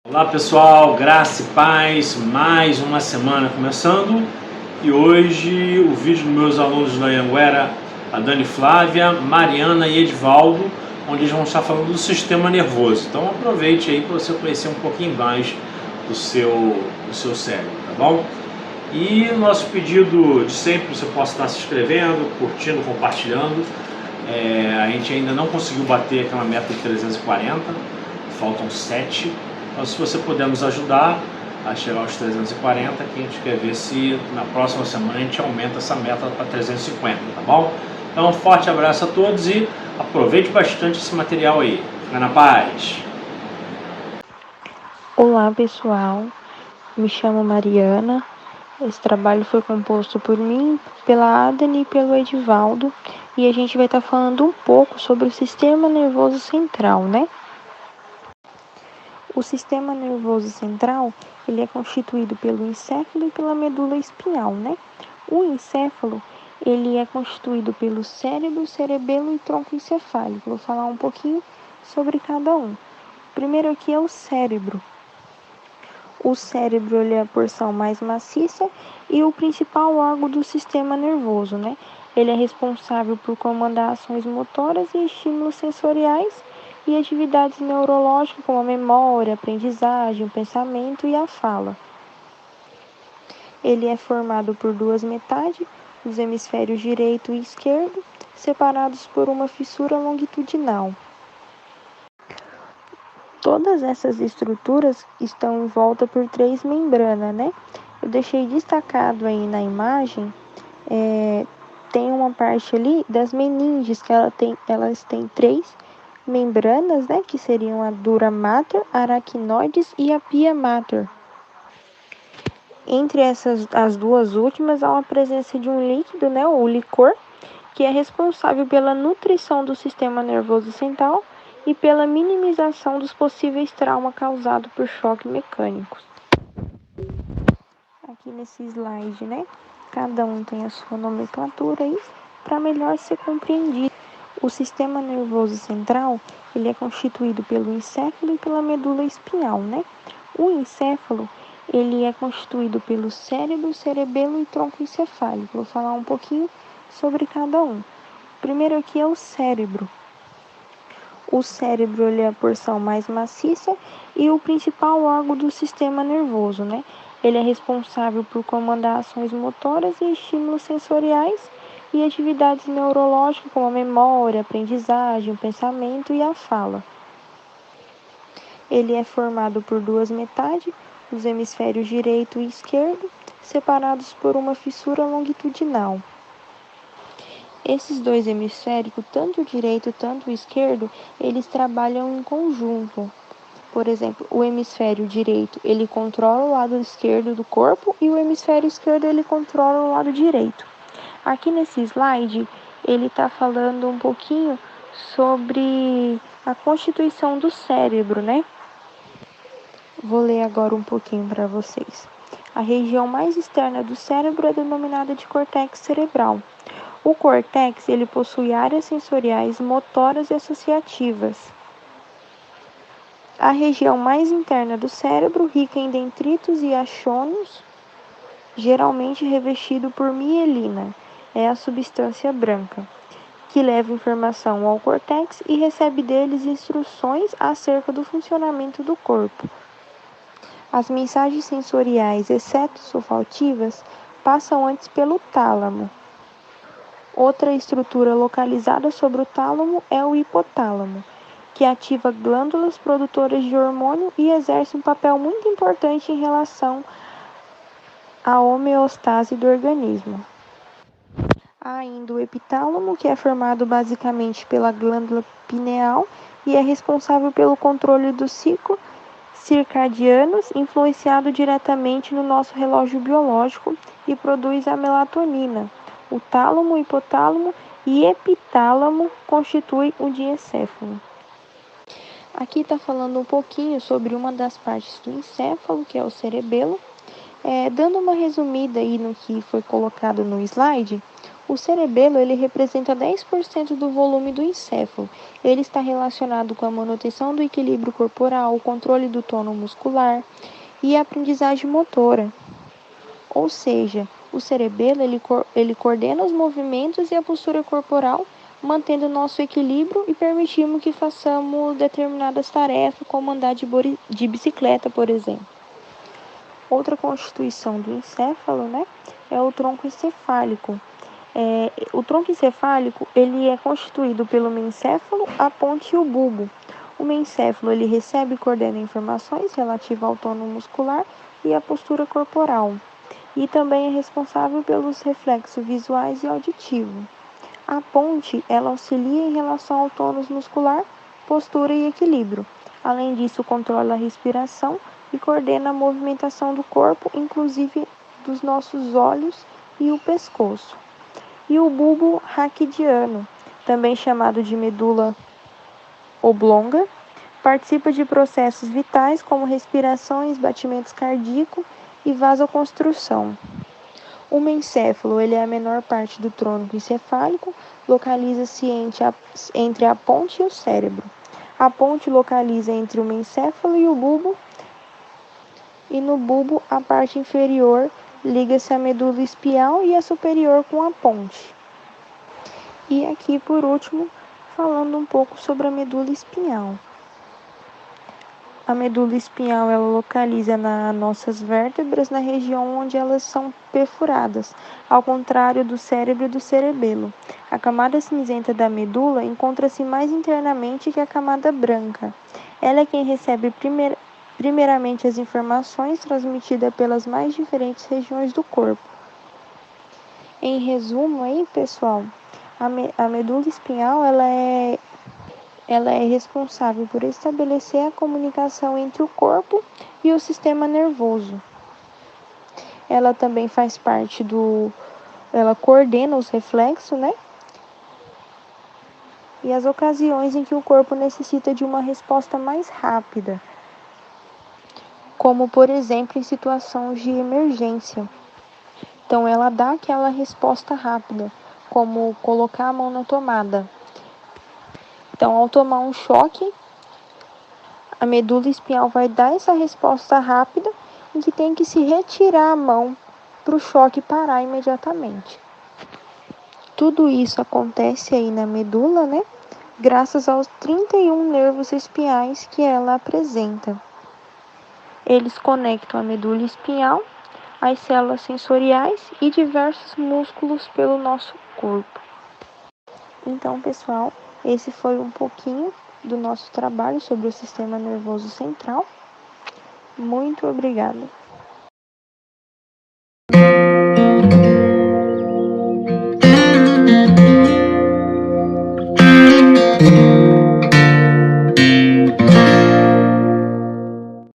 Olá pessoal, graça e paz, mais uma semana começando e hoje o vídeo dos meus alunos da Anhanguera, a Dani Flávia, Mariana e Edvaldo, onde eles vão estar falando do sistema nervoso. Então aproveite aí para você conhecer um pouquinho mais do seu cérebro, tá bom? E nosso pedido de sempre, você possa estar se inscrevendo, curtindo, compartilhando. A gente ainda não conseguiu bater aquela meta de 340, faltam 7. Então, se você puder nos ajudar a chegar aos 340, que a gente quer ver se na próxima semana a gente aumenta essa meta para 350, tá bom? Então, um forte abraço a todos e aproveite bastante esse material aí. Fica na paz! Olá pessoal, me chamo Mariana. Esse trabalho foi composto por mim, pela Adani e pelo Edvaldo, e a gente vai estar falando um pouco sobre o sistema nervoso central, né? O sistema nervoso central, ele é constituído pelo encéfalo e pela medula espinhal, né? O encéfalo, ele é constituído pelo cérebro, cerebelo e tronco encefálico. Vou falar um pouquinho sobre cada um. Primeiro aqui é o cérebro. O cérebro ele é a porção mais maciça e o principal órgão do sistema nervoso, né? Ele é responsável por comandar ações motoras e estímulos sensoriais e atividades neurológicas como a memória, a aprendizagem, o pensamento e a fala. Ele é formado por duas metades, os hemisférios direito e esquerdo, separados por uma fissura longitudinal. Todas essas estruturas estão em volta por 3 membranas, né? Eu deixei destacado aí na imagem, tem uma parte ali das meninges, que elas têm 3 membranas, né? Que seriam a dura mater, aracnoides e a pia mater. Entre as duas últimas, há uma presença de um líquido, né? O licor, que é responsável pela nutrição do sistema nervoso central e pela minimização dos possíveis traumas causados por choques mecânicos. Aqui nesse slide, né? Cada um tem a sua nomenclatura aí para melhor ser compreendido. O sistema nervoso central, ele é constituído pelo encéfalo e pela medula espinhal, né? O encéfalo, ele é constituído pelo cérebro, cerebelo e tronco encefálico. Vou falar um pouquinho sobre cada um. Primeiro aqui é o cérebro. O cérebro ele é a porção mais maciça e o principal órgão do sistema nervoso, né? Ele é responsável por comandar ações motoras e estímulos sensoriais e atividades neurológicas como a memória, a aprendizagem, o pensamento e a fala. Ele é formado por duas metades, os hemisférios direito e esquerdo, separados por uma fissura longitudinal. Esses dois hemisférios, tanto o direito quanto o esquerdo, eles trabalham em conjunto. Por exemplo, o hemisfério direito, ele controla o lado esquerdo do corpo e o hemisfério esquerdo, ele controla o lado direito. Aqui nesse slide, ele está falando um pouquinho sobre a constituição do cérebro, né? Vou ler agora um pouquinho para vocês. A região mais externa do cérebro é denominada de córtex cerebral. O córtex ele possui áreas sensoriais, motoras e associativas. A região mais interna do cérebro, rica em dendritos e axônios, geralmente revestido por mielina, é a substância branca, que leva informação ao córtex e recebe deles instruções acerca do funcionamento do corpo. As mensagens sensoriais, exceto olfativas, passam antes pelo tálamo. Outra estrutura localizada sobre o tálamo é o hipotálamo, que ativa glândulas produtoras de hormônio e exerce um papel muito importante em relação à homeostase do organismo. Há ainda o epitálamo, que é formado basicamente pela glândula pineal e é responsável pelo controle do ciclo circadianos, influenciado diretamente no nosso relógio biológico e produz a melatonina. O tálamo, hipotálamo e epitálamo constituem o diencéfalo. Aqui está falando um pouquinho sobre uma das partes do encéfalo, que é o cerebelo. Dando uma resumida aí no que foi colocado no slide, O cerebelo ele representa 10% do volume do encéfalo. Ele está relacionado com a manutenção do equilíbrio corporal, o controle do tônus muscular e a aprendizagem motora. Ou seja, o cerebelo ele coordena os movimentos e a postura corporal, mantendo nosso equilíbrio e permitindo que façamos determinadas tarefas, como andar de bicicleta, por exemplo. Outra constituição do encéfalo, é o tronco encefálico. O tronco encefálico ele é constituído pelo mesencéfalo, a ponte e o bulbo. O mesencéfalo ele recebe e coordena informações relativas ao tônus muscular e à postura corporal. E também é responsável pelos reflexos visuais e auditivos. A ponte ela auxilia em relação ao tônus muscular, postura e equilíbrio. Além disso, controla a respiração e coordena a movimentação do corpo, inclusive dos nossos olhos e o pescoço. E o bulbo raquidiano, também chamado de medula oblonga, participa de processos vitais como respirações, batimentos cardíacos e vasoconstrução. O mesencéfalo ele é a menor parte do tronco encefálico, localiza-se entre a ponte e o cérebro. A ponte localiza entre o mesencéfalo e o bulbo, e no bulbo a parte inferior liga-se à medula espinhal e a superior com a ponte. E aqui, por último, falando um pouco sobre a medula espinhal. A medula espinhal ela localiza nas nossas vértebras, na região onde elas são perfuradas, ao contrário do cérebro e do cerebelo. A camada cinzenta da medula encontra-se mais internamente que a camada branca. Ela é quem recebe primeiramente as informações transmitidas pelas mais diferentes regiões do corpo. Em resumo aí, pessoal, a medula espinhal ela é responsável por estabelecer a comunicação entre o corpo e o sistema nervoso. Ela também faz parte ela coordena os reflexos, e as ocasiões em que o corpo necessita de uma resposta mais rápida, como por exemplo em situações de emergência. Então ela dá aquela resposta rápida, como colocar a mão na tomada. Então, ao tomar um choque, a medula espinhal vai dar essa resposta rápida em que tem que se retirar a mão para o choque parar imediatamente. Tudo isso acontece aí na medula, graças aos 31 nervos espinhais que ela apresenta. Eles conectam a medula espinhal às células sensoriais e diversos músculos pelo nosso corpo. Então, pessoal, esse foi um pouquinho do nosso trabalho sobre o sistema nervoso central. Muito obrigada.